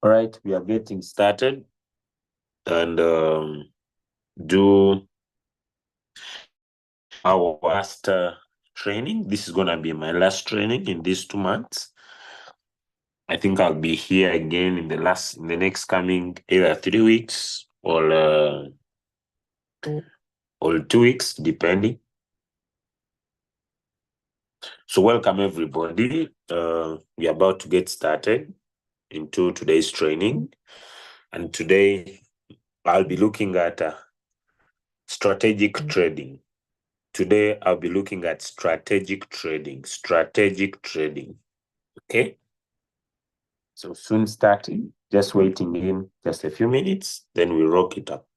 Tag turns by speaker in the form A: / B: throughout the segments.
A: All right, we are getting started and do our last training. This is going to be my last training in these 2 months. I think I'll be here again in the next coming either 3 weeks or 2 weeks, depending. So welcome everybody. We're about to get started into today's training. And today I'll be looking at strategic trading. Today, I'll be looking at strategic trading. Okay? So soon starting, just waiting in just a few minutes, then we rock it up.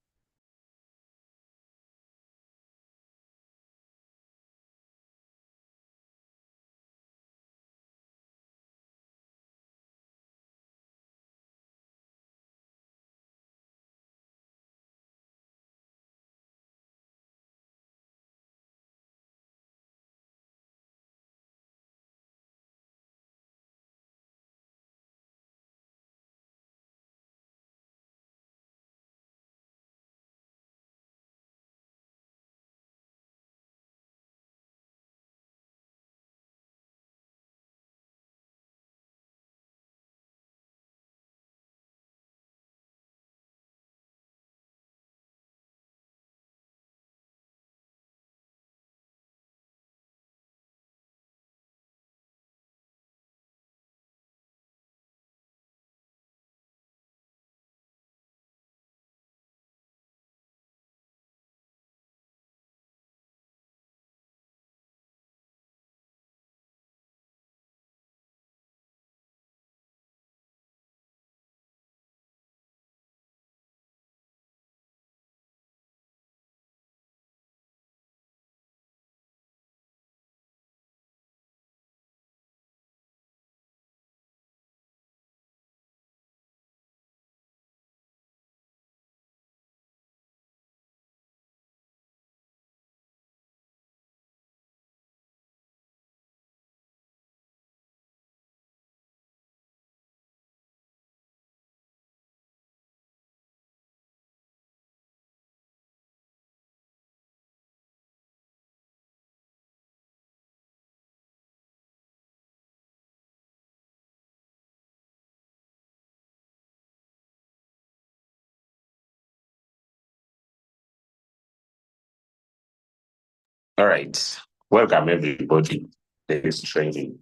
A: All right. Welcome everybody to this training.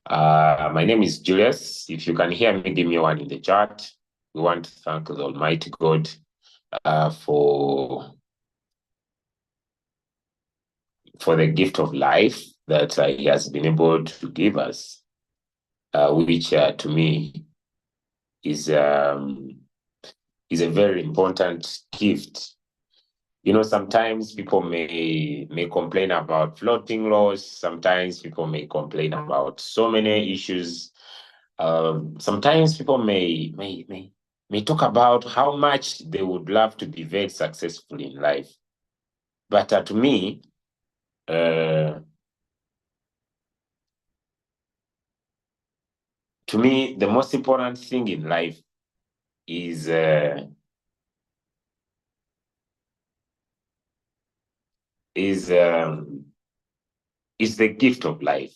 A: My name is Julius. If you can hear me, give me one in the chat. We want to thank the Almighty God for the gift of life that He has been able to give us, which to me is a very important gift. You know, sometimes people may complain about floating loss. Sometimes people may complain about so many issues. Sometimes people may talk about how much they would love to be very successful in life. But to me, the most important thing in life is the gift of life.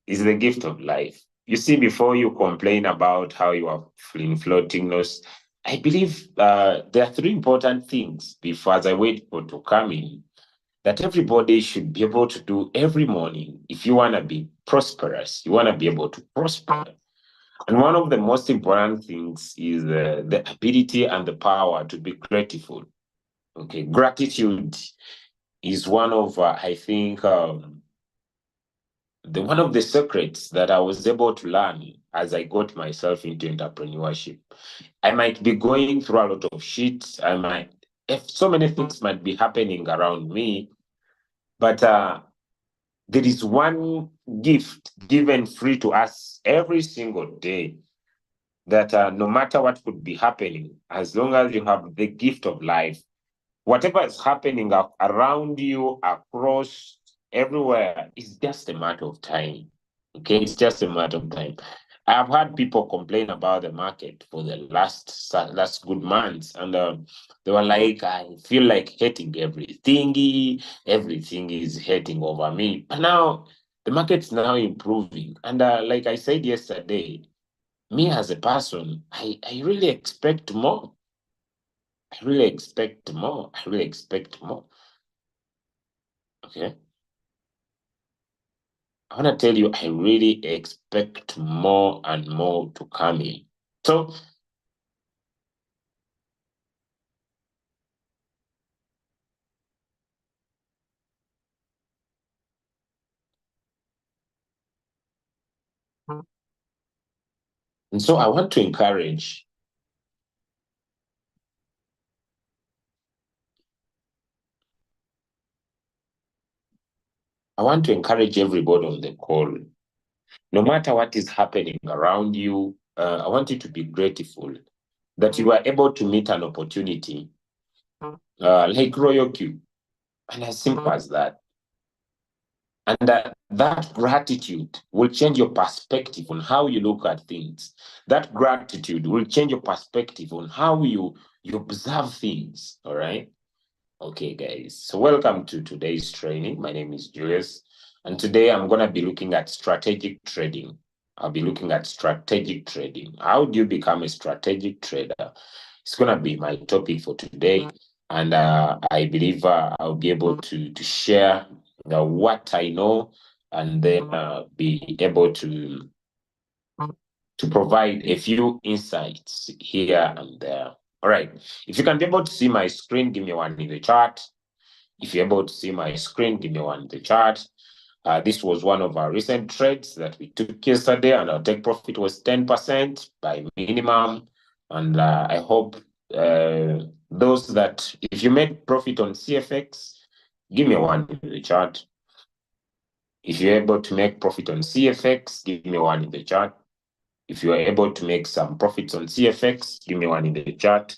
A: Is the gift of life. You see, before you complain about how you are feeling floating loss, I believe there are 3 important things before, as I wait for to come in, that everybody should be able to do every morning. If you want to be prosperous, you want to be able to prosper. And one of the most important things is the ability and the power to be grateful. Okay, gratitude is one of, I think, one of the secrets that I was able to learn as I got myself into entrepreneurship. I might be going through a lot of shit. If so many things might be happening around me, but there is one gift given free to us every single day that no matter what could be happening, as long as you have the gift of life, whatever is happening around you, across everywhere, is just a matter of time. Okay, it's just a matter of time. I've had people complain about the market for the last good months, and they were like, "I feel like hating everything. Everything is hating over me." But now the market's now improving, and like I said yesterday, me as a person, I really expect more. I really expect more. I really expect more. Okay. I want to tell you, I really expect more and more to come in. So, and so I want to encourage everybody on the call. No matter what is happening around you, I want you to be grateful that you are able to meet an opportunity like Royal Q, and as simple as that. And that gratitude will change your perspective on how you look at things. That gratitude will change your perspective on how you observe things. All right. Okay, guys. So welcome to today's training. My name is Julius, and today I'm gonna be looking at strategic trading. I'll be looking at strategic trading. How do you become a strategic trader? It's gonna be my topic for today, and I believe I'll be able to share what I know, and then be able to provide a few insights here and there. All right. If you can be able to see my screen, give me one in the chat. If you're able to see my screen, give me one in the chat. This was one of our recent trades that we took yesterday, and our take profit was 10% by minimum. And I hope those that, if you made profit on CFX, give me one in the chat. If you're able to make profit on CFX, give me one in the chat. If you are able to make some profits on CFX, give me one in the chat.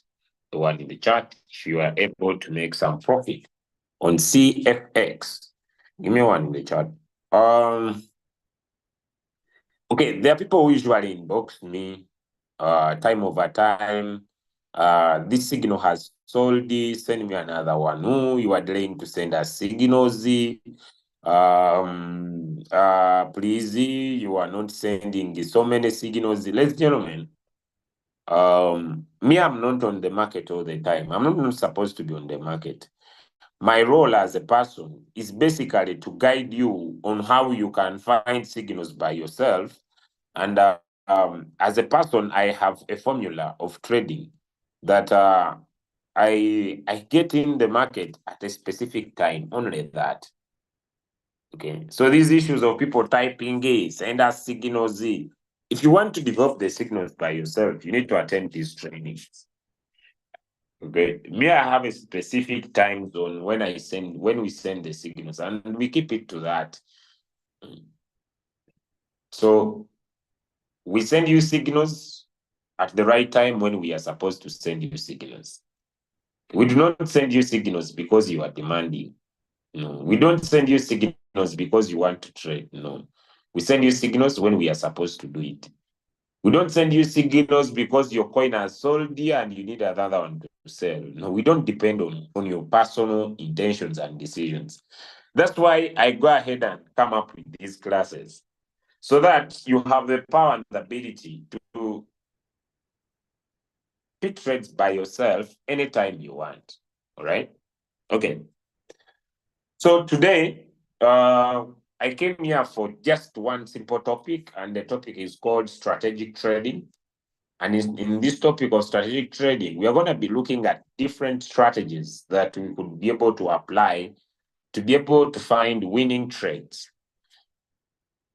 A: The one in the chat. If you are able to make some profit on CFX, give me one in the chat. Okay, there are people who usually inbox me time over time. This signal has sold this, send me another one. Oh, you are delaying to send us signals. Please, you are not sending so many signals. Ladies and gentlemen, me, I'm not on the market all the time. I'm not supposed to be on the market. My role as a person is basically to guide you on how you can find signals by yourself. And as a person, I have a formula of trading that I get in the market at a specific time, only that. Okay. So these issues of people typing A, send us signals Z. If you want to develop the signals by yourself, you need to attend these trainings. Okay. Me, I have a specific time zone when we send the signals, and we keep it to that. So we send you signals at the right time when we are supposed to send you signals. We do not send you signals because you are demanding. No, we don't send you signals because you want to trade. No, we send you signals when we are supposed to do it. We don't send you signals because your coin has sold here and you need another one to sell. No, we don't depend on your personal intentions and decisions. That's why I go ahead and come up with these classes so that you have the power and the ability to pick trades by yourself anytime you want. All right. Okay. So today, I came here for just one simple topic, and the topic is called strategic trading. And in this topic of strategic trading, we are going to be looking at different strategies that we could be able to apply to be able to find winning trades.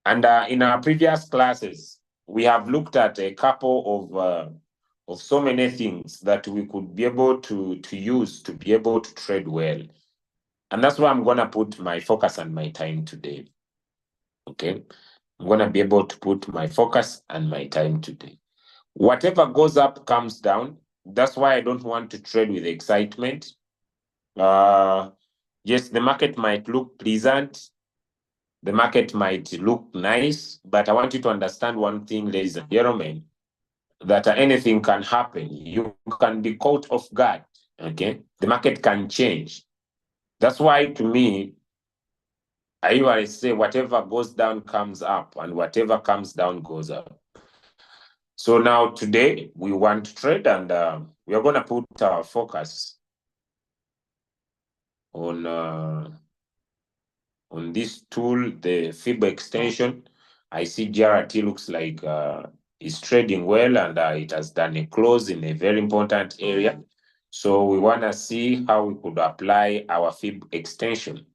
A: And in our previous classes, we have looked at a couple of so many things that we could be able to use to be able to trade well. And that's why I'm going to put my focus and my time today. Okay. I'm going to be able to put my focus and my time today. Whatever goes up comes down. That's why I don't want to trade with excitement. Yes, the market might look pleasant, the market might look nice, but I want you to understand one thing, ladies and gentlemen, that anything can happen. You can be caught off guard, okay? The market can change. That's why, to me, I usually say whatever goes down comes up, and whatever comes down goes up. So now today we want to trade, and we are going to put our focus on this tool, the Fib extension. I see GRT looks like it's trading well, and it has done a close in a very important area. So we want to see how we could apply our Fib extension,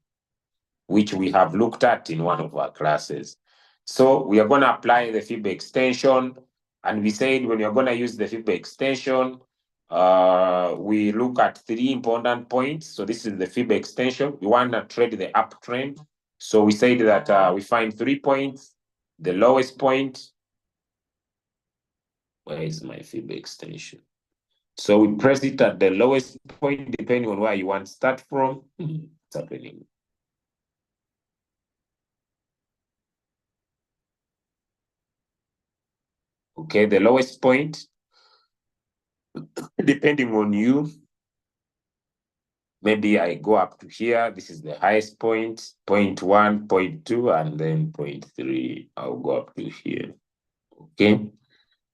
A: which we have looked at in one of our classes. So we are going to apply the Fib extension, and we said when you're going to use the Fib extension, we look at 3 important points. So this is the Fib extension. We want to trade the uptrend. So we said that we find 3 points. The lowest point. Where is my Fib extension? So we press it at the lowest point, depending on where you want to start from. It's happening. Okay, the lowest point, depending on you, maybe I go up to here. This is the highest point, 0.1, 0.2, and then 0.3. I'll go up to here. Okay.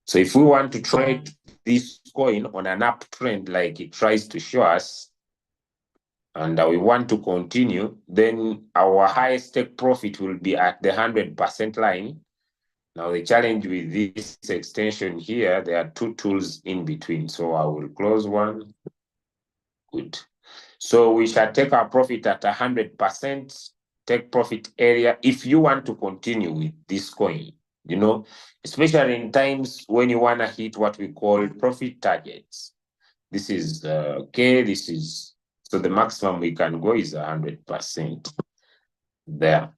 A: So if we want to trade this coin on an uptrend like it tries to show us, and we want to continue, then our highest take profit will be at the 100% line. Now, the challenge with this extension here, there are 2 tools in between. So I will close one. Good. So we shall take our profit at 100% take profit area if you want to continue with this coin, you know, especially in times when you want to hit what we call profit targets. This is okay. This is, so the maximum we can go is 100% there.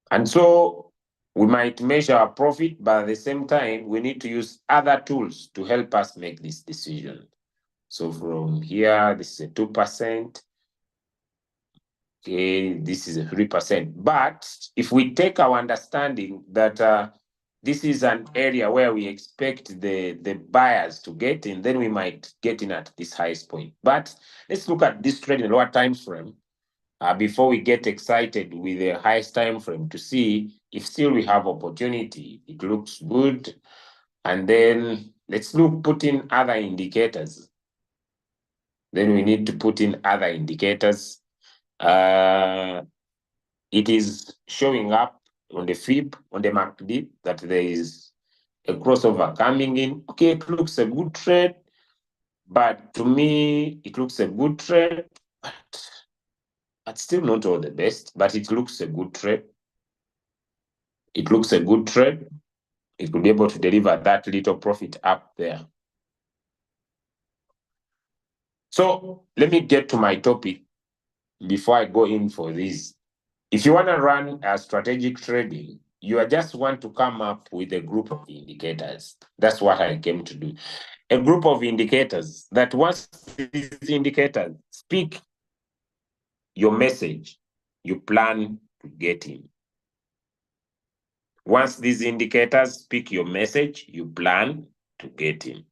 A: And so we might measure our profit, but at the same time, we need to use other tools to help us make this decision. So from here, this is a 2%. Okay, this is a 3%. But if we take our understanding that this is an area where we expect the buyers to get in, then we might get in at this highest point. But let's look at this trade in a lower time frame before we get excited with the highest time frame to see if still we have opportunity. It looks good. And then let's put in other indicators. Then we need to put in other indicators. It is showing up on the Fib, on the MACD, that there is a crossover coming in. Okay, it looks a good trade, but to me, it looks a good trade, but still not all the best, but it looks a good trade. It looks a good trade. It could be able to deliver that little profit up there. So let me get to my topic before I go in for this. If you want to run a strategic trading, you just want to come up with a group of indicators. That's what I came to do. A group of indicators that once these indicators speak your message, you plan to get in. Once these indicators speak your message, you plan to get in.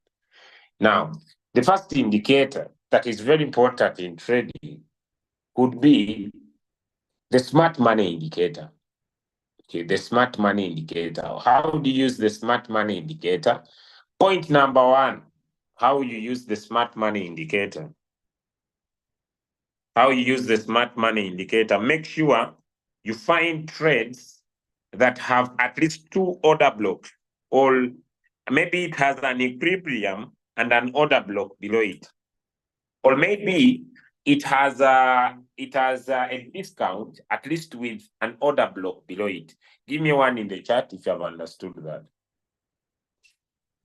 A: Now, the first indicator that is very important in trading could be the smart money indicator. Okay, the smart money indicator. How do you use the smart money indicator? Point number 1, how you use the smart money indicator. How you use the smart money indicator. Make sure you find trades that have at least 2 order blocks, or maybe it has an equilibrium and an order block below it. Or maybe it has a discount, at least with an order block below it. Give me one in the chat if you have understood that.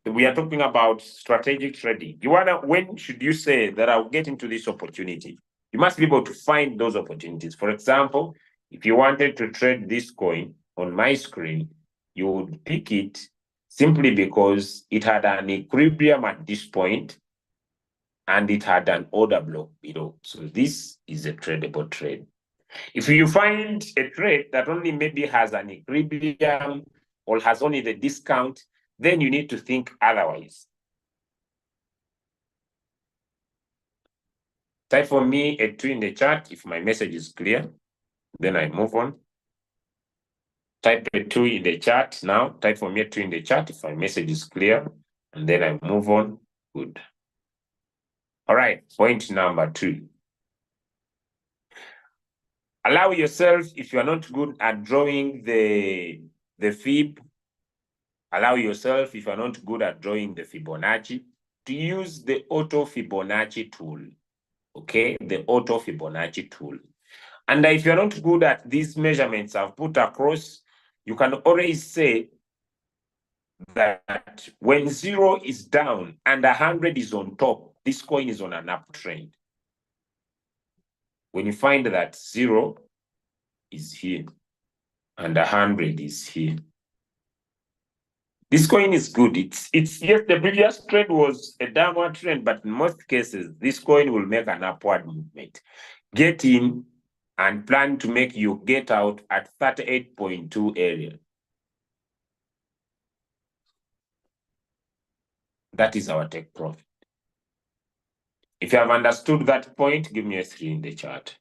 A: We are talking about strategic trading. When should you say that I'll get into this opportunity? You must be able to find those opportunities. For example, if you wanted to trade this coin on my screen, you would pick it simply because it had an equilibrium at this point and it had an order block below. So this is a tradable trade. If you find a trade that only maybe has an equilibrium or has only the discount, then you need to think otherwise. Type for me a 2 in the chat if my message is clear. Then I move on. Type a 2 in the chat now. Type for me a 2 in the chat if my message is clear. And then I move on. Good. All right, point number 2. Allow yourself, if you are not good at drawing the fib, allow yourself, if you are not good at drawing the Fibonacci, to use the auto Fibonacci tool. Okay, the auto Fibonacci tool. And if you're not good at these measurements I've put across, you can always say that when 0 is down and 100 is on top, this coin is on an uptrend. When you find that 0 is here and 100 is here, this coin is good. It's yes, the previous trend was a downward trend, but in most cases, this coin will make an upward movement. Get in and plan to make your get out at 38.2 area. That is our take profit. If you have understood that point, give me a 3 in the chart.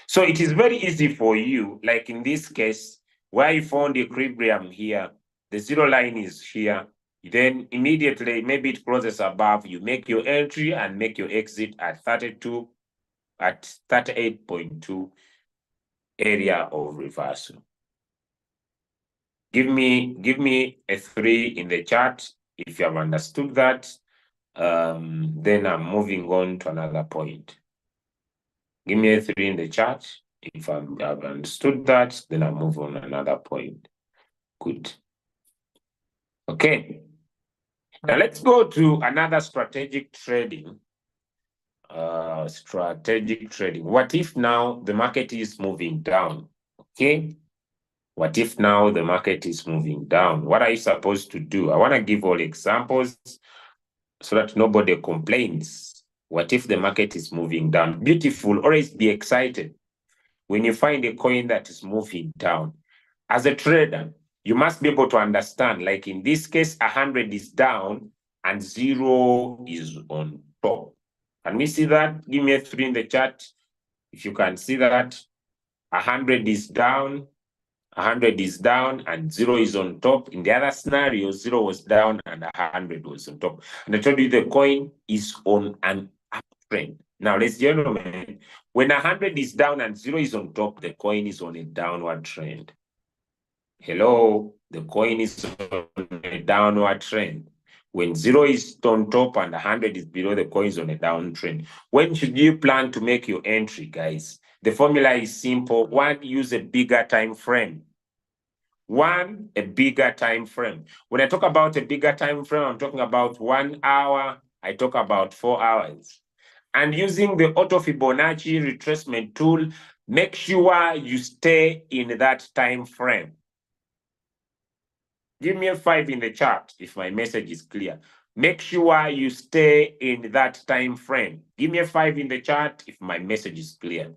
A: So it is very easy for you, like in this case, where you found equilibrium here, the 0 line is here, then immediately, maybe it closes above, you make your entry and make your exit at 38.2 area of reversal. Give me a 3 in the chart if you have understood that. Then I'm moving on to another point. Give me a 3 in the chart. If I've understood that, then I'll move on to another point. Good. Okay. Now let's go to another strategic trading. Strategic trading. What if now the market is moving down? Okay. What if now the market is moving down? What are you supposed to do? I want to give all examples so that nobody complains. What if the market is moving down? Beautiful. Always be excited when you find a coin that is moving down. As a trader, you must be able to understand, like in this case, 100 is down and 0 is on top. Can we see that? Give me a 3 in the chat. If you can see that, 100 is down, 100 is down and 0 is on top. In the other scenario, 0 was down and 100 was on top. And I told you the coin is on an uptrend. Now, ladies and gentlemen, when 100 is down and 0 is on top, the coin is on a downward trend. Hello, the coin is on a downward trend. When 0 is on top and 100 is below, the coin is on a downtrend. When should you plan to make your entry, guys? The formula is simple. 1, use a bigger time frame. 1, a bigger time frame. When I talk about a bigger time frame, I'm talking about 1 hour. I talk about 4 hours. And using the auto Fibonacci retracement tool, make sure you stay in that time frame. Give me a 5 in the chat if my message is clear. Make sure you stay in that time frame. Give me a 5 in the chat if my message is clear.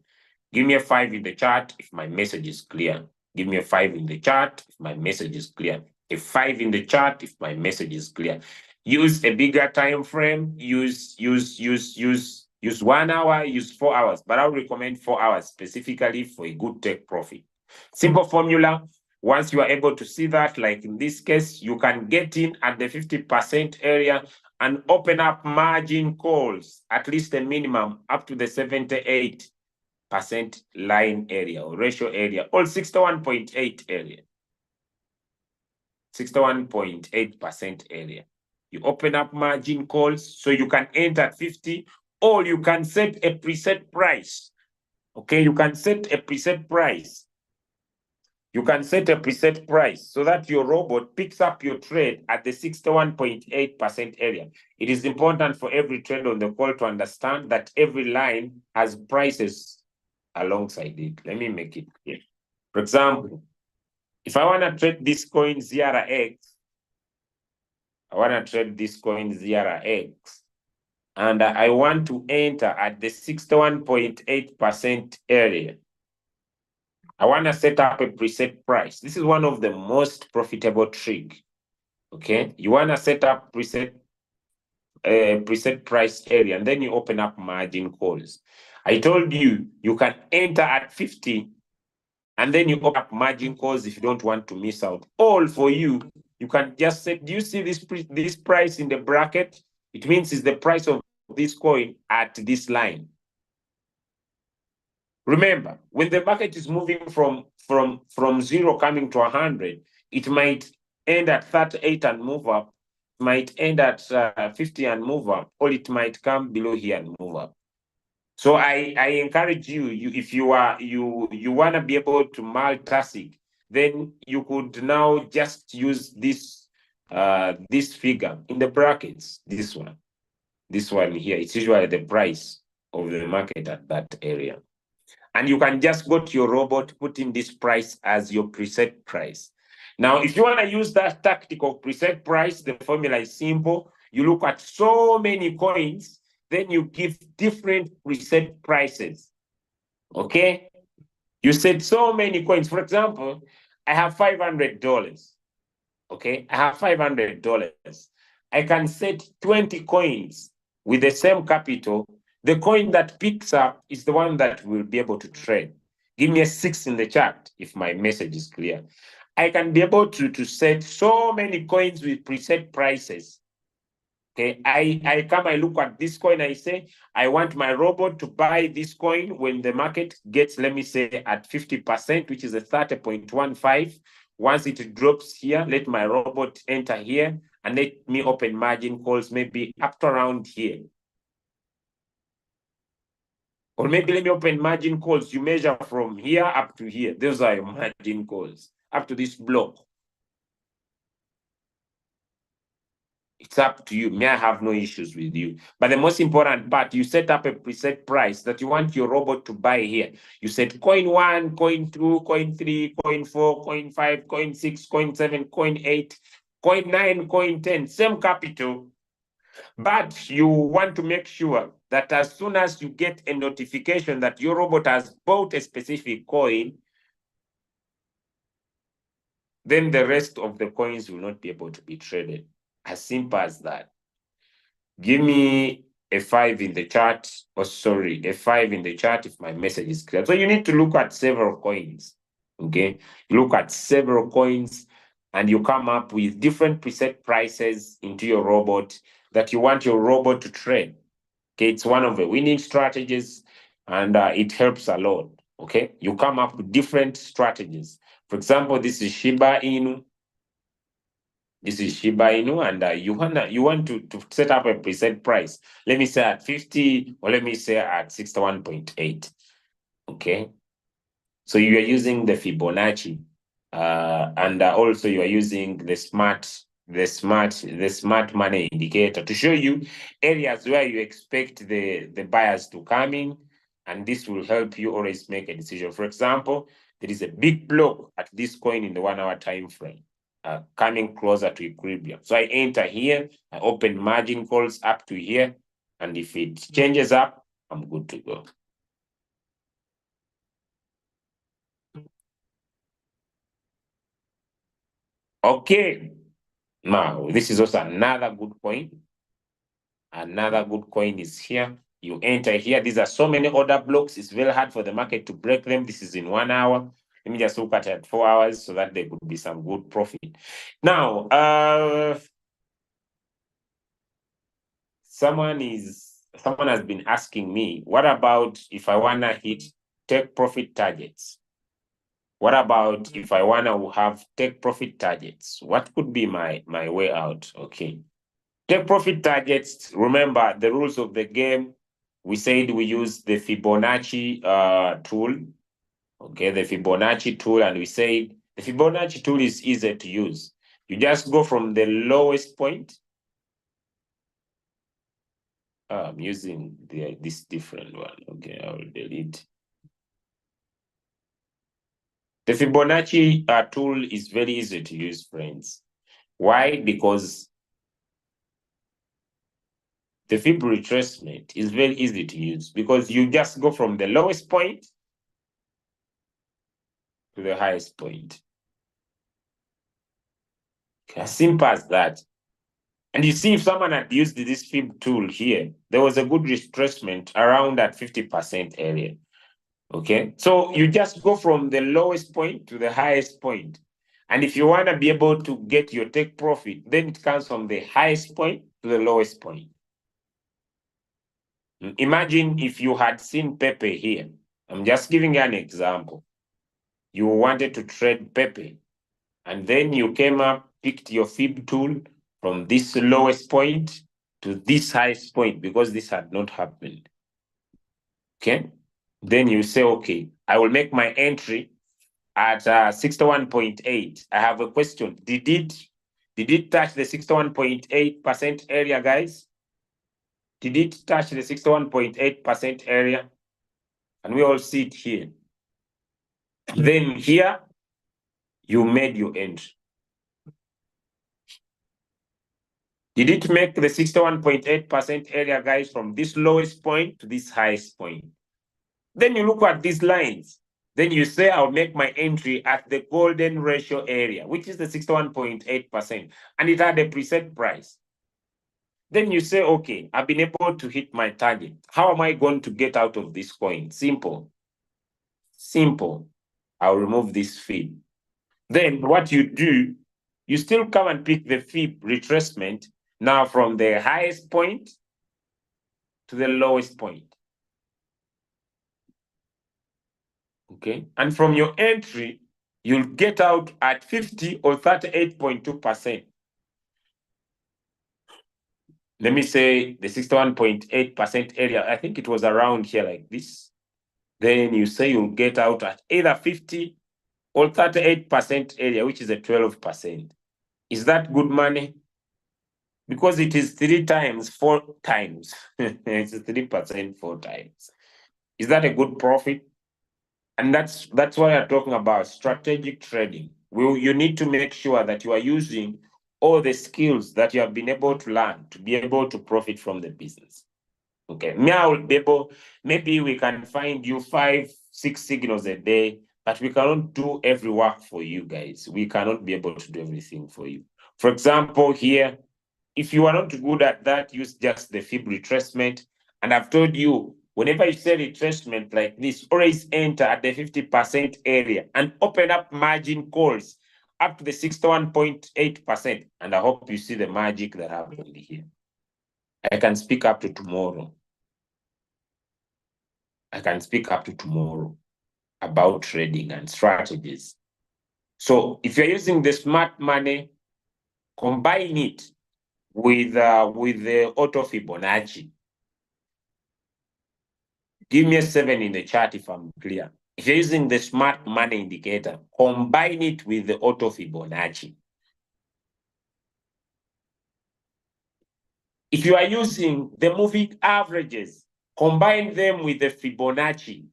A: Give me a 5 in the chat if my message is clear. Give me a 5 in the chat if my message is clear. A 5 in the chat if my message is clear. Use a bigger time frame. Use 1 hour, use 4 hours, but I'll recommend 4 hours specifically for a good take profit. Simple formula. Once you are able to see that, like in this case, you can get in at the 50% area and open up margin calls, at least a minimum up to the 78% line area or ratio area, or 61.8 area. 61.8% area. You open up margin calls so you can enter at 50, or you can set a preset price. Okay, you can set a preset price. You can set a preset price so that your robot picks up your trade at the 61.8% area. It is important for every trade on the call to understand that every line has prices alongside it. Let me make it clear. For example, if I want to trade this coin ZRX, and I want to enter at the 61.8% area. I want to set up a preset price. This is one of the most profitable trick. Okay, you want to set up preset price area, and then you open up margin calls. I told you you can enter at 50, and then you open up margin calls if you don't want to miss out. All for you. You can just say, do you see this price in the bracket? It means it's the price of this coin at this line. Remember, when the market is moving from 0 coming to 100, it might end at 38 and move up, might end at 50 and move up, or it might come below here and move up. So I encourage you, if you want to be able to multitask, then you could now just use this figure in the brackets, this one here. It's usually the price of the market at that area. And you can just go to your robot, put in this price as your preset price. Now, if you want to use that tactic of preset price, the formula is simple. You look at so many coins, then you give different preset prices. Okay? You set so many coins. For example, I have $500. Okay? I have $500. I can set 20 coins with the same capital. The coin that picks up is the one that will be able to trade. Give me a 6 in the chat if my message is clear. I can be able to set so many coins with preset prices. Okay, I look at this coin, I say, I want my robot to buy this coin when the market gets, let me say, at 50%, which is a 30.15. Once it drops here, let my robot enter here and let me open margin calls maybe up to around here. Or maybe let me open margin calls. You measure from here up to here. Those are your margin calls, up to this block. It's up to you. May I have no issues with you. But the most important part, you set up a preset price that you want your robot to buy here. You set coin 1, coin 2, coin 3, coin 4, coin 5, coin 6, coin 7, coin 8, coin 9, coin 10, same capital. But you want to make sure that as soon as you get a notification that your robot has bought a specific coin, then the rest of the coins will not be able to be traded. As simple as that. Give me a 5 in the chat, or sorry, a 5 in the chat if my message is clear. So you need to look at several coins, okay? You look at several coins and you come up with different preset prices into your robot that you want your robot to trade. Okay, it's one of the winning strategies and it helps a lot, okay? You come up with different strategies. For example, this is Shiba Inu. This is Shiba Inu, and you want to set up a preset price. Let me say at 50, or let me say at 61.8. Okay. So you are using the Fibonacci, and also you are using the smart money indicator to show you areas where you expect the buyers to come in, and this will help you always make a decision. For example, there is a big block at this coin in the 1 hour time frame. Coming closer to equilibrium. So I enter here, I open margin calls up to here, and if it changes up, I'm good to go. Okay, now this is also another good coin. Another good coin is here. You enter here. These are so many order blocks. It's very hard for the market to break them. This is in 1 hour. Let me just look at it at 4 hours so that there could be some good profit. Now, someone has been asking me, what about if I want to hit take profit targets? What about if I want to have take profit targets? What could be my way out? Okay. Take profit targets, remember the rules of the game. We said we use the Fibonacci tool. Okay, the Fibonacci tool, and we said the Fibonacci tool is easy to use. You just go from the lowest point. I'm using this different one. Okay, I will delete. The Fibonacci tool is very easy to use, friends. Why? Because the Fib retracement is very easy to use because you just go from the lowest point to the highest point. Okay, as simple as that. And you see, if someone had used this fib tool here, there was a good retracement around that 50% area. Okay, so you just go from the lowest point to the highest point. And if you want to be able to get your take profit, then it comes from the highest point to the lowest point. Imagine if you had seen Pepe here. I'm just giving you an example. You wanted to trade Pepe, and then you came up, picked your fib tool from this lowest point to this highest point because this had not happened. Okay, then you say, okay, I will make my entry at 61.8. I have a question. Did it touch the 61.8% area, guys? Did it touch the 61.8% area? And we all see it here. Then here, you made your entry. Did it make the 61.8% area, guys, from this lowest point to this highest point? Then you look at these lines. Then you say, I'll make my entry at the golden ratio area, which is the 61.8%, and it had a preset price. Then you say, okay, I've been able to hit my target. How am I going to get out of this coin? Simple. Simple. I'll remove this fib. Then what you do, you still come and pick the fib retracement now from the highest point to the lowest point. Okay. And from your entry, you'll get out at 50 or 38.2%. Let me say the 61.8% area. I think it was around here like this. Then you say you'll get out at either 50 or 38% area, which is a 12%. Is that good money? Because it is 3 times, 4 times. It's 3% 4 times. Is that a good profit? And that's why I'm talking about strategic trading. You need to make sure that you are using all the skills that you have been able to learn to be able to profit from the business. Okay, me, I will be able, maybe we can find you 5, 6 signals a day, but we cannot do every work for you guys. We cannot be able to do everything for you. For example, here, if you are not good at that, use just the fib retracement. And I've told you, whenever you say retracement like this, always enter at the 50% area and open up margin calls up to the 61.8%. And I hope you see the magic that happened here. I can speak up to tomorrow. I can speak up to tomorrow about trading and strategies. So if you're using the smart money, combine it with the auto Fibonacci. Give me a 7 in the chart if I'm clear. If you're using the smart money indicator, combine it with the auto Fibonacci. If you are using the moving averages, combine them with the Fibonacci.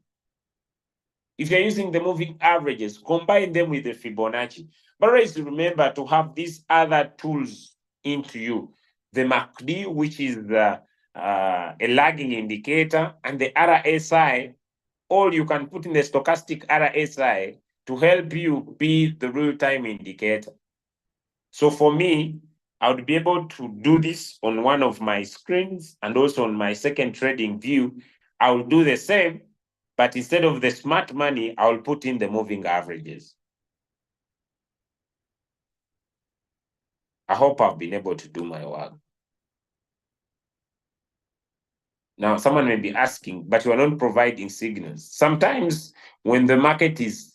A: If you're using the moving averages, combine them with the Fibonacci. But always remember to have these other tools into you. The MACD, which is a lagging indicator, and the RSI, all you can put in the stochastic RSI to help you be the real-time indicator. So for me, I would be able to do this on one of my screens and also on my second trading view. I will do the same, but instead of the smart money, I will put in the moving averages. I hope I've been able to do my work. Now, someone may be asking, but you are not providing signals. Sometimes when the market has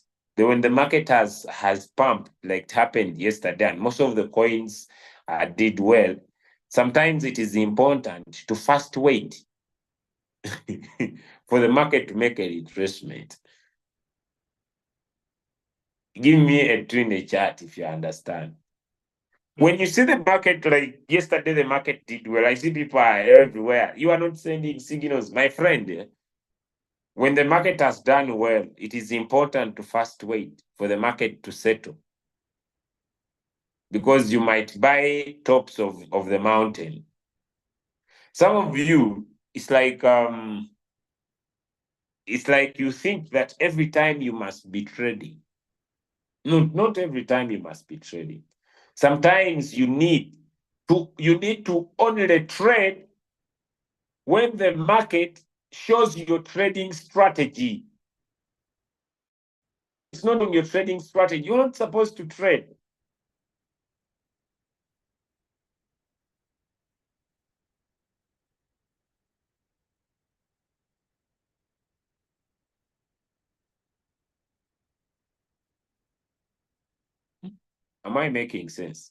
A: pumped, like it happened yesterday, and most of the coins did well, sometimes it is important to first wait for the market to make a retracement. Give me a 2 in the chart if you understand. When you see the market, like yesterday, the market did well. I see people are everywhere. You are not sending signals, my friend. When the market has done well, it is important to first wait for the market to settle. Because you might buy tops of the mountain. Some of you, it's like you think that every time you must be trading. No, not every time you must be trading. Sometimes you need to only trade when the market shows your trading strategy. It's not on your trading strategy. You're not supposed to trade. Am I making sense?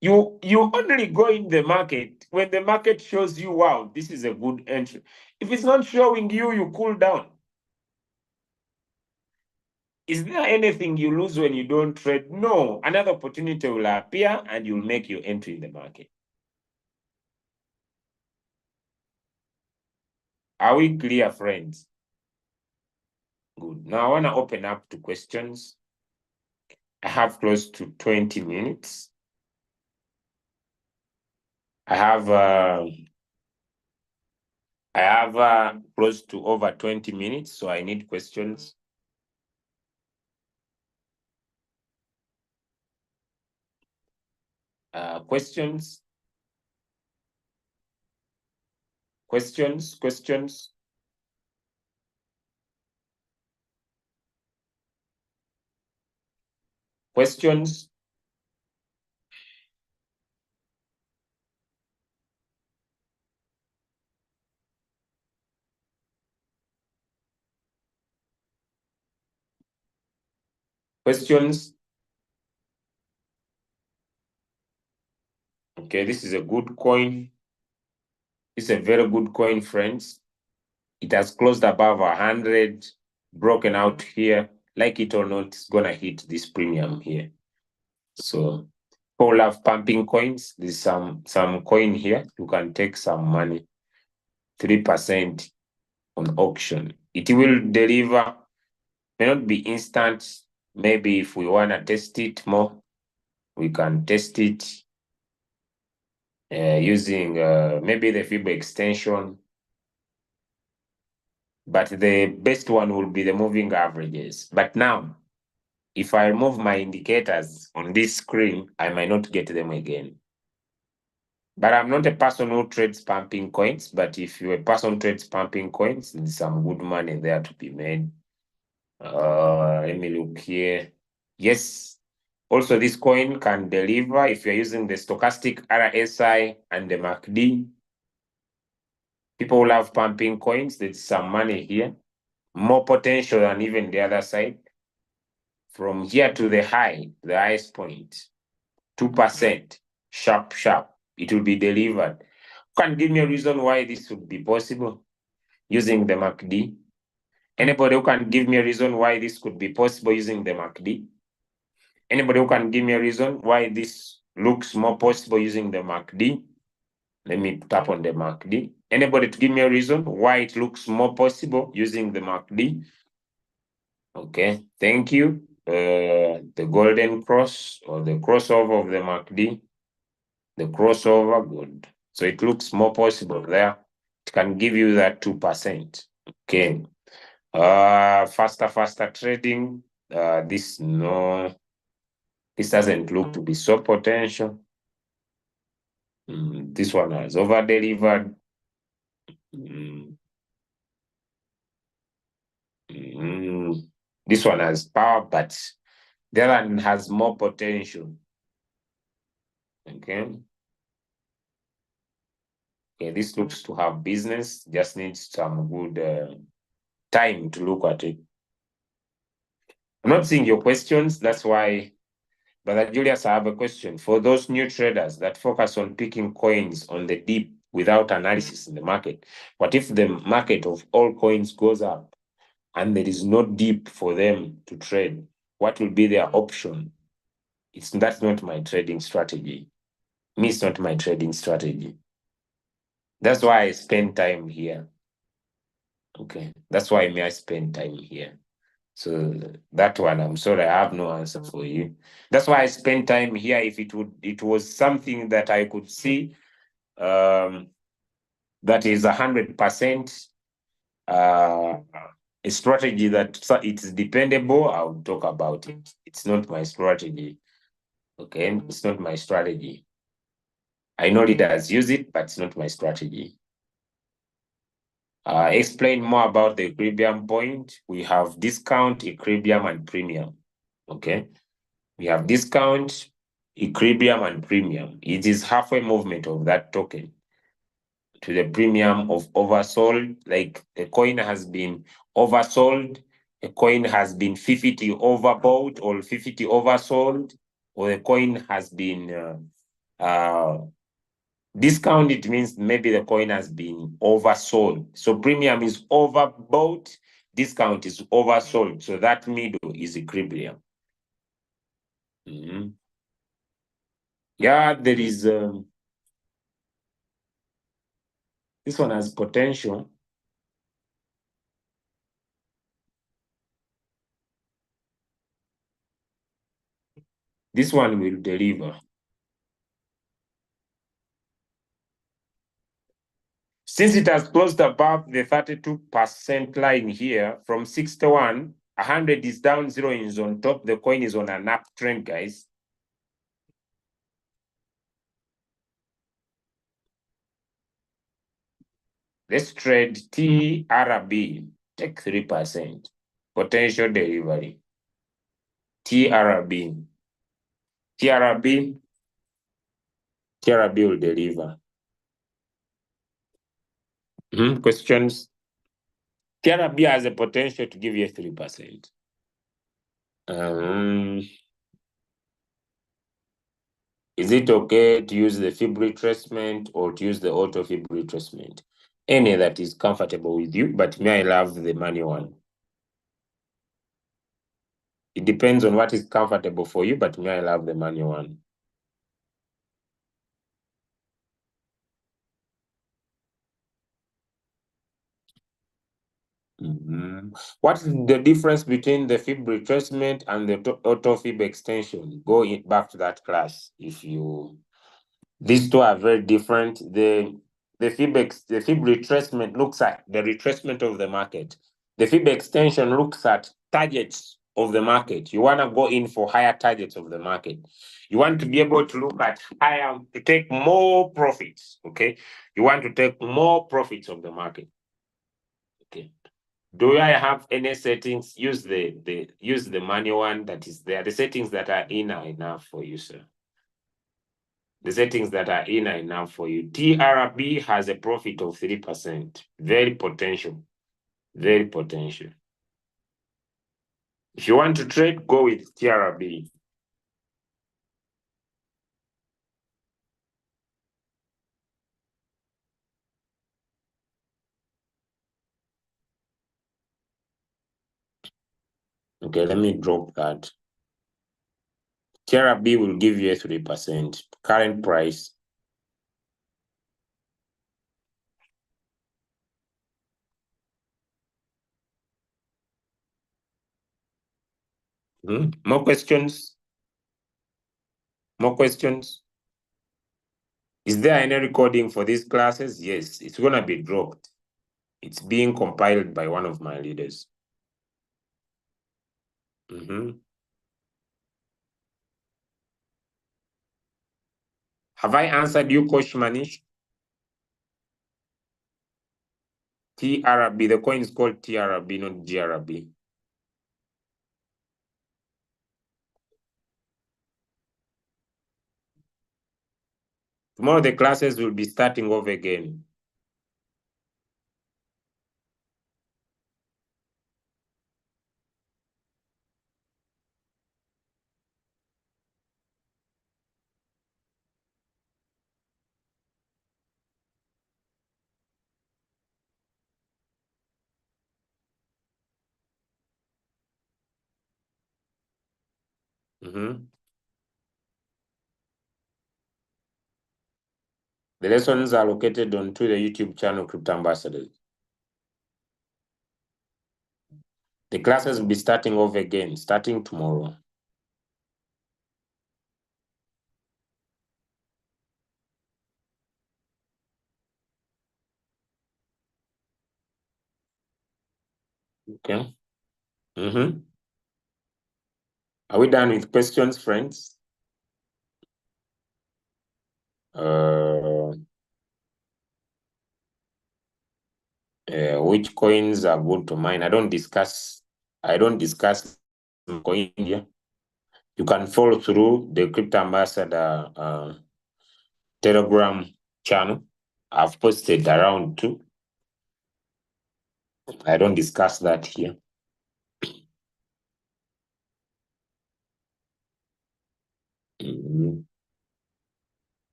A: You only go in the market when the market shows you, wow, this is a good entry. If it's not showing you, you cool down. Is there anything you lose when you don't trade? No. Another opportunity will appear and you'll make your entry in the market. Are we clear, friends? Good. Now I want to open up to questions. I have close to 20 minutes. I have close to over 20 minutes, so I need questions. Questions? Questions? Questions? Questions? Questions? Okay, this is a good coin. It's a very good coin, friends. It has closed above 100, broken out here. Like it or not, it's gonna hit this premium here. So people love pumping coins. There's some coin here. You can take some money, 3% on auction. It will deliver, may not be instant. Maybe if we wanna test it more, we can test it using maybe the Fibo extension. But the best one will be the moving averages. But now, if I remove my indicators on this screen, I might not get them again. But I'm not a person who trades pumping coins. But if you're a person who trades pumping coins, there's some good money there to be made. Let me look here. Yes. Also, this coin can deliver if you're using the stochastic RSI and the MACD. People who love pumping coins, there's some money here. More potential than even the other side. From here to the high, the highest point, 2%, sharp. It will be delivered. Can give me a reason why this would be possible using the MACD? Anybody who can give me a reason why this could be possible using the MACD? Anybody who can give me a reason why this looks more possible using the MACD? Let me tap on the MACD. Anybody to give me a reason why it looks more possible using the MACD? Okay, thank you. The golden cross or the crossover of the MACD. The crossover, good. So it looks more possible there. It can give you that 2%. Okay. Faster trading. This doesn't look to be so potential. This one has over delivered. This one has power, but the other one has more potential. Okay. Okay, this looks to have business, just needs some good time to look at it. I'm not seeing your questions. That's why, Brother Julius, I have a question. For those new traders that focus on picking coins on the dip without analysis in the market, what if the market of all coins goes up and there is no dip for them to trade? What will be their option? That's not my trading strategy. Me, it's not my trading strategy. That's why I spend time here. Okay. That's why I spend time here. So that one, I'm sorry, I have no answer for you. That's why I spent time here. If it was something that I could see, that is 100%, a strategy that it's dependable, I'll talk about it. It's not my strategy. Okay, it's not my strategy. I know leaders use it, but it's not my strategy. Explain more about the equilibrium point. We have discount, equilibrium, and premium. Okay, we have discount, equilibrium, and premium. It is halfway movement of that token to the premium of oversold. Like a coin has been oversold, a coin has been 50 overbought or 50 oversold, or a coin has been discount. It means maybe the coin has been oversold. So premium is overbought, discount is oversold. So that middle is equilibrium. Mm-hmm. Yeah, there is this one has potential. This one will deliver. Since it has closed above the 32% line here from 61, 100 is down, 0 is on top. The coin is on an uptrend, guys. Let's trade TRB. Take 3%. Potential delivery. TRB. TRB. TRB will deliver. Questions? TRB has a potential to give you 3%. Is it okay to use the fib retracement or to use the auto fib retracement? Any that is comfortable with you, but me, I love the manual one. It depends on what is comfortable for you, but me, I love the manual one. What is the difference between the fib retracement and the auto fib extension? Go back to that class if you. These two are very different. The fib retracement looks at the retracement of the market. The fib extension looks at targets of the market. You want to go in for higher targets of the market. You want to be able to look at higher, to take more profits. Okay, you want to take more profits of the market. Okay. Do I have any settings? Use the manual one that is there. The settings that are in are enough for you, sir. The settings that are in are enough for you. TRB has a profit of 3%. Very potential. Very potential. If you want to trade, go with TRB. Okay, let me drop that. TRB will give you a 3%. Current price. More questions? More questions? Is there any recording for these classes? Yes, it's going to be dropped. It's being compiled by one of my leaders. Have I answered you, Coach Manish? TRB, the coin is called TRB, not GRB. Tomorrow the classes will be starting off again. The lessons are located onto the YouTube channel, Crypto Ambassadors. The classes will be starting off again, starting tomorrow. Okay. Are we done with questions, friends? Which coins are good to mine? I don't discuss coin here. You can follow through the Crypto Ambassador Telegram channel. I've posted around too. I don't discuss that here.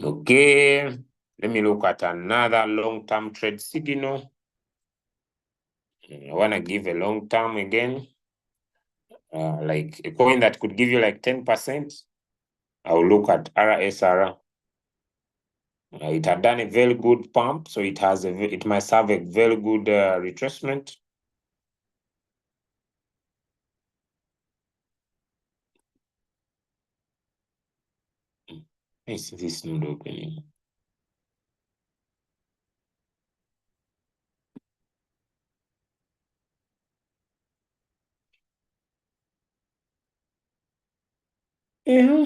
A: Okay, let me look at another long-term trade signal. I want to give a long-term again, like a coin that could give you like 10%. I'll look at RSR. It had done a very good pump, so it must have a very good retracement. Is this not opening? Yeah.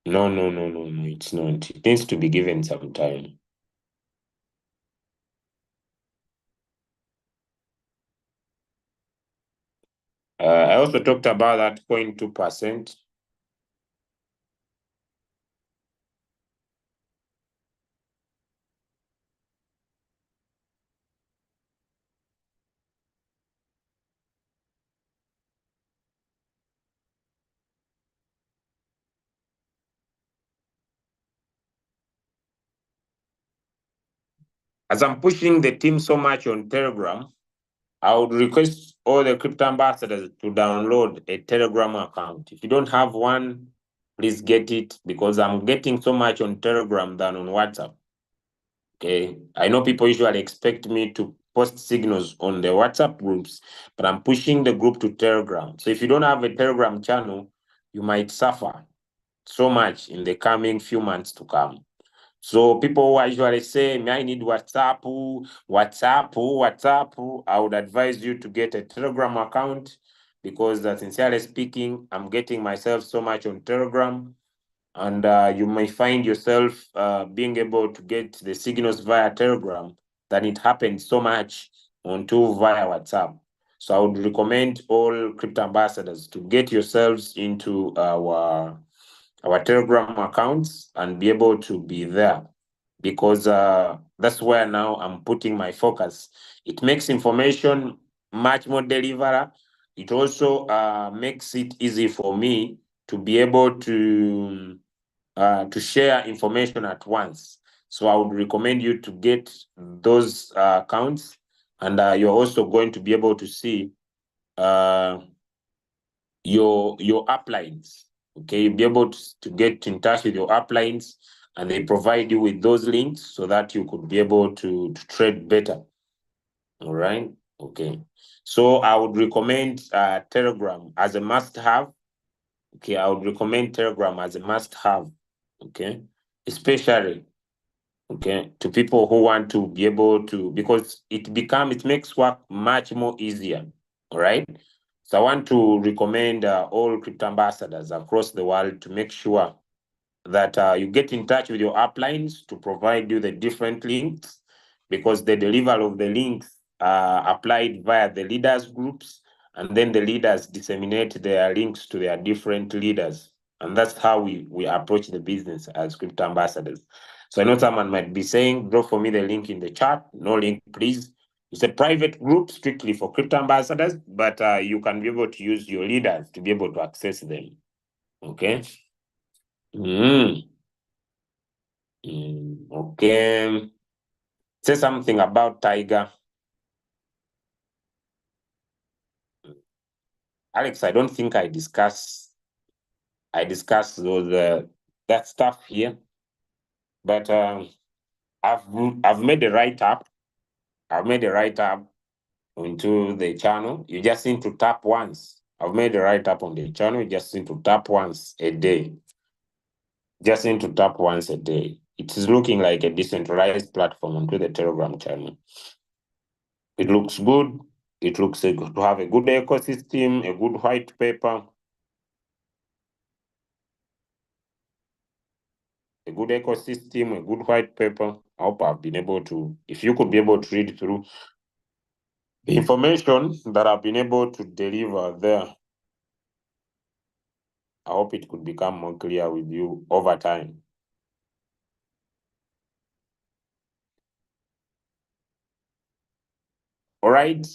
A: No, it's not. It needs to be given some time. I also talked about that 0.2%. As I'm pushing the team so much on Telegram, I would request all the crypto ambassadors to download a Telegram account. If you don't have one, please get it, because I'm getting so much on Telegram than on WhatsApp. Okay. I know people usually expect me to post signals on the WhatsApp groups, but I'm pushing the group to Telegram. So if you don't have a Telegram channel, you might suffer so much in the coming few months to come. So people who usually say, I need WhatsApp. I would advise you to get a Telegram account, because sincerely speaking, I'm getting myself so much on Telegram, and you may find yourself being able to get the signals via Telegram than it happens so much via WhatsApp. So I would recommend all crypto ambassadors to get yourselves into our Telegram accounts and be able to be there, because that's where now I'm putting my focus. It makes information much more deliverable. It also makes it easy for me to be able to share information at once. So I would recommend you to get those accounts, and you're also going to be able to see your uplines. Okay, you'll be able to get in touch with your uplines, and they provide you with those links so that you could be able to trade better. All right. Okay. So I would recommend Telegram as a must-have. Okay, I would recommend Telegram as a must-have. Okay, especially to people who want to be able to, because it makes work much more easier. All right. So I want to recommend all crypto ambassadors across the world to make sure that you get in touch with your uplines to provide you the different links, because the delivery of the links are applied via the leaders groups, and then the leaders disseminate their links to their different leaders. And that's how we approach the business as crypto ambassadors. So I know someone might be saying, drop for me the link in the chat. No link, please. It's a private group strictly for crypto ambassadors, but you can be able to use your leaders to be able to access them. Okay. Okay. Say something about Tiger. Alex, I don't think I discuss those that stuff here, but I've made a write-up. I've made a write-up into the channel. You just need to tap once. I've made a write-up on the channel. You just need to tap once a day. Just need to tap once a day. It is looking like a decentralized platform onto the Telegram channel. It looks good. It looks to have a good ecosystem, a good white paper, a good ecosystem, a good white paper. I hope I've been able to, if you could be able to read through the information that I've been able to deliver there, I hope it could become more clear with you over time. All right.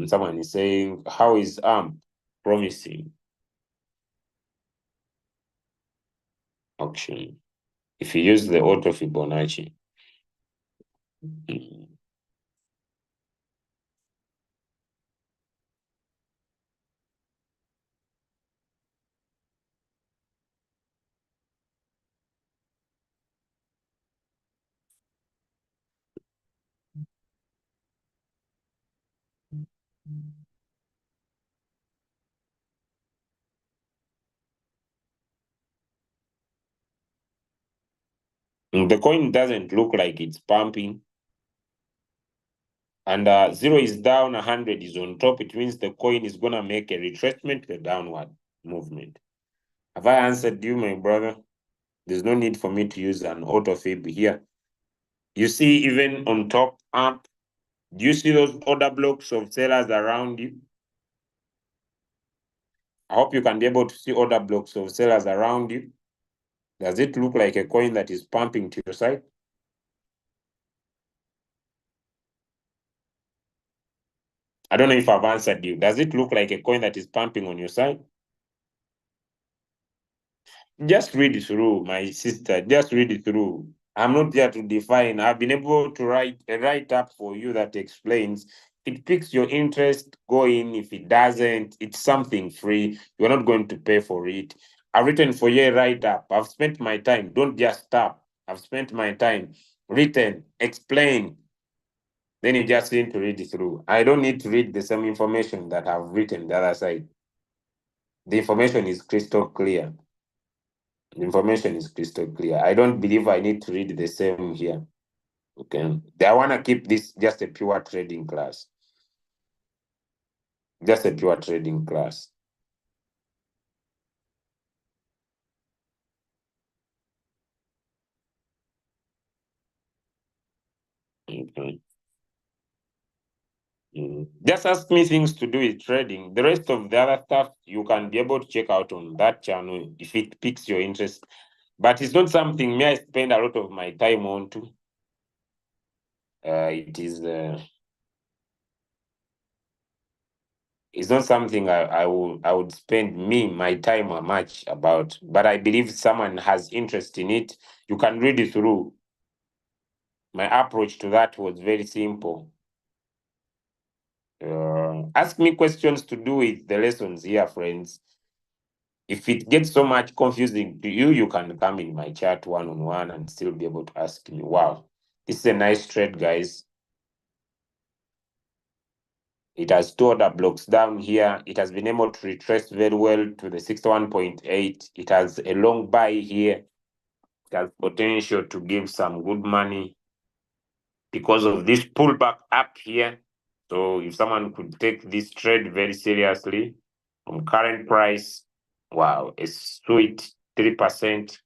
A: Someone is saying, how is AMP promising auction if you use the auto Fibonacci? The coin doesn't look like it's pumping. And 0 is down, 100 is on top. It means the coin is going to make a retracement, a downward movement. Have I answered you, my brother? There's no need for me to use an auto fib here. You see, even on top up, do you see those order blocks of sellers around you? I hope you can be able to see order blocks of sellers around you. Does it look like a coin that is pumping to your side? I don't know if I've answered you. Does it look like a coin that is pumping on your side? Just read it through, my sister. Just read it through. I'm not there to define. I've been able to write a write-up for you that explains. It piques your interest, go in. If it doesn't, it's something free. You're not going to pay for it. I've written for you a write-up. I've spent my time. Don't just stop. I've spent my time. Written, explain. Then you just need to read it through. I don't need to read the same information that I've written the other side. The information is crystal clear. The information is crystal clear. I don't believe I need to read the same here. Okay. I want to keep this just a pure trading class. Just a pure trading class. Okay. Just ask me things to do with trading. The rest of the other stuff you can be able to check out on that channel if it piques your interest. But it's not something me I spend a lot of my time on too. It is it's not something I would spend my time much about. But I believe someone has interest in it. You can read it through. My approach to that was very simple. Ask me questions to do with the lessons here, friends. If it gets so much confusing to you, you can come in my chat one-on-one and still be able to ask me, wow, this is a nice trade, guys. It has two order blocks down here. It has been able to retrace very well to the 61.8. It has a long buy here. It has potential to give some good money because of this pullback up here. So if someone could take this trade very seriously from current price, wow, a sweet 3%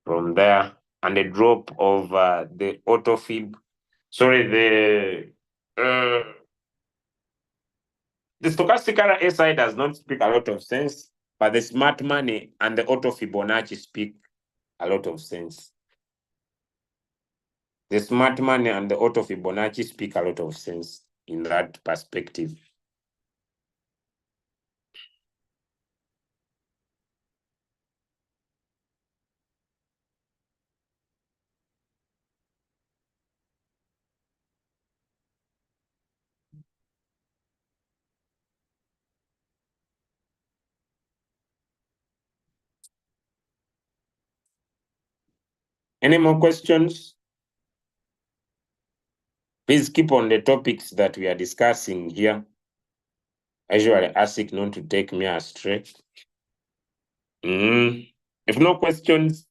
A: from there, and a drop of the auto fib. Sorry, the stochastic RSI does not speak a lot of sense, but the smart money and the auto Fibonacci speak a lot of sense. The smart money and the auto Fibonacci speak a lot of sense in that perspective. Any more questions? Please keep on the topics that we are discussing here. I usually ask not to take me astray. If no questions,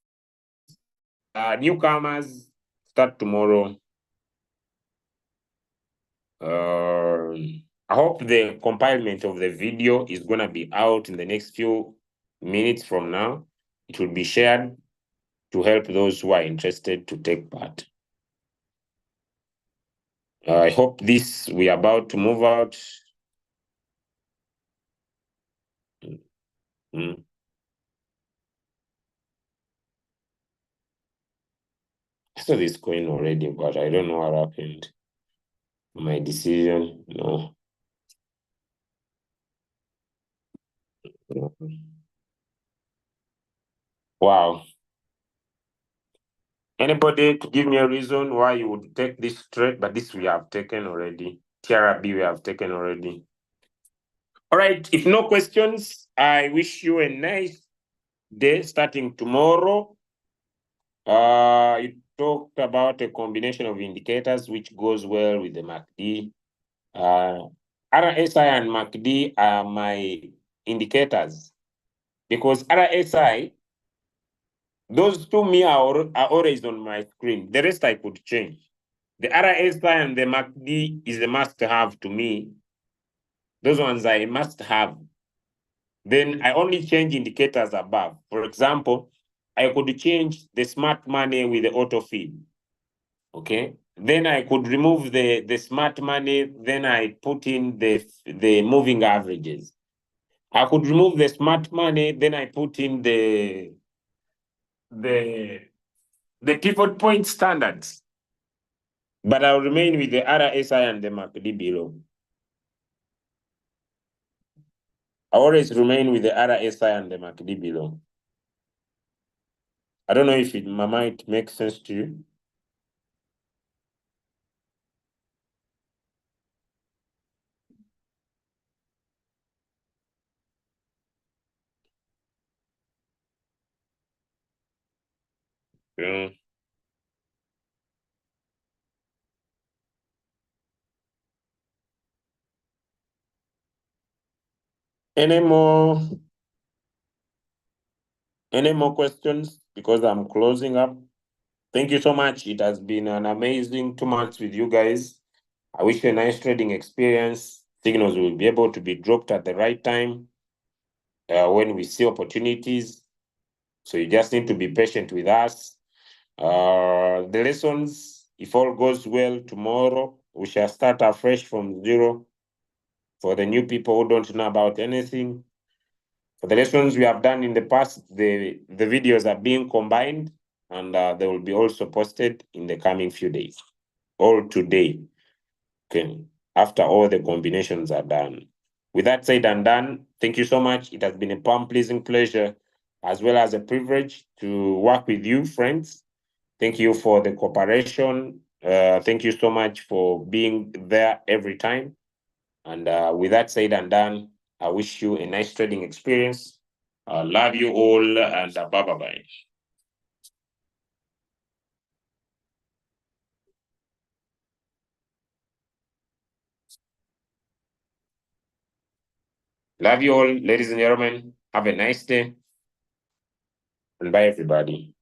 A: newcomers start tomorrow. I hope the compilement of the video is going to be out in the next few minutes from now. It will be shared to help those who are interested to take part. I hope we are about to move out. Mm. I saw this coin already, but I don't know what happened. My decision, no. Wow. Anybody to give me a reason why you would take this trade? But this we have taken already. TRB we have taken already. All right. If no questions, I wish you a nice day starting tomorrow. You talked about a combination of indicators which goes well with the MACD. RSI and MACD are my indicators because RSI, those two me are always on my screen. The rest I could change. The RSI and the MACD is a must-have to me. Those ones I must have. Then I only change indicators above. For example, I could change the smart money with the auto feed. Okay. Then I could remove the smart money. Then I put in the moving averages. I could remove the smart money. Then I put in the pivot point standards. But I'll remain with the RSI and the MACD below. I always remain with the RSI and the MACD below. I don't know if it might make sense to you. Yeah. Any more questions? Because I'm closing up. Thank you so much. It has been an amazing 2 months with you guys. I wish you a nice trading experience. Signals will be able to be dropped at the right time when we see opportunities. So you just need to be patient with us. The lessons, if all goes well tomorrow, we shall start afresh from zero. For the new people who don't know about anything, for the lessons we have done in the past, the videos are being combined and they will be also posted in the coming few days. All today, okay, after all the combinations are done. With that said and done, thank you so much. It has been a pleasing pleasure as well as a privilege to work with you, friends. Thank you for the cooperation. Thank you so much for being there every time. And with that said and done, I wish you a nice trading experience. Love you all and bye-bye. Love you all, ladies and gentlemen. Have a nice day. And bye, everybody.